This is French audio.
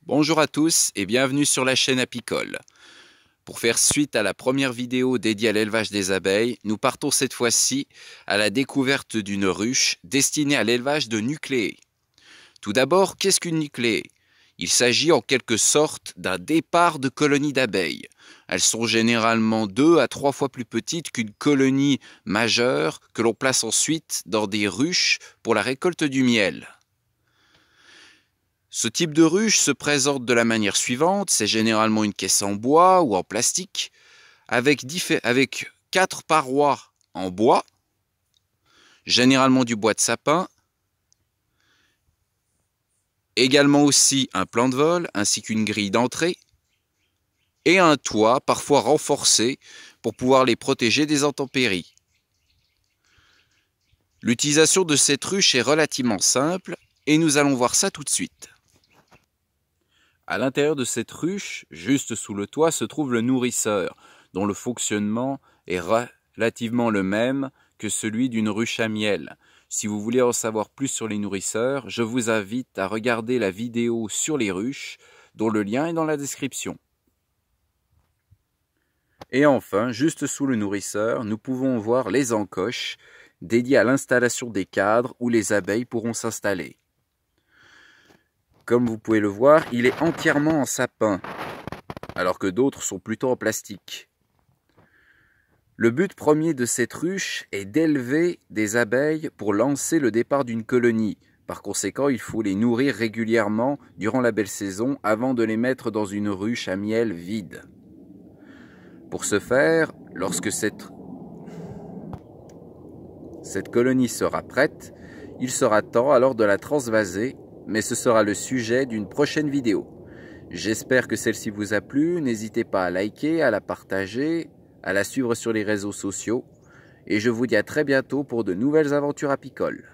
Bonjour à tous et bienvenue sur la chaîne Apicole. Pour faire suite à la première vidéo dédiée à l'élevage des abeilles, nous partons cette fois-ci à la découverte d'une ruche destinée à l'élevage de nucléés. Tout d'abord, qu'est-ce qu'une nucléée? Il s'agit en quelque sorte d'un départ de colonies d'abeilles. Elles sont généralement 2 à 3 fois plus petites qu'une colonie majeure que l'on place ensuite dans des ruches pour la récolte du miel. Ce type de ruche se présente de la manière suivante, c'est généralement une caisse en bois ou en plastique, avec 4 parois en bois, généralement du bois de sapin, également aussi un plan de vol ainsi qu'une grille d'entrée, et un toit parfois renforcé pour pouvoir les protéger des intempéries. L'utilisation de cette ruche est relativement simple et nous allons voir ça tout de suite. À l'intérieur de cette ruche, juste sous le toit, se trouve le nourrisseur, dont le fonctionnement est relativement le même que celui d'une ruche à miel. Si vous voulez en savoir plus sur les nourrisseurs, je vous invite à regarder la vidéo sur les ruches, dont le lien est dans la description. Et enfin, juste sous le nourrisseur, nous pouvons voir les encoches, dédiées à l'installation des cadres où les abeilles pourront s'installer. Comme vous pouvez le voir, il est entièrement en sapin, alors que d'autres sont plutôt en plastique. Le but premier de cette ruche est d'élever des abeilles pour lancer le départ d'une colonie. Par conséquent, il faut les nourrir régulièrement durant la belle saison avant de les mettre dans une ruche à miel vide. Pour ce faire, lorsque cette colonie sera prête, il sera temps alors de la transvaser, mais ce sera le sujet d'une prochaine vidéo. J'espère que celle-ci vous a plu, n'hésitez pas à liker, à la partager, à la suivre sur les réseaux sociaux, et je vous dis à très bientôt pour de nouvelles aventures apicoles.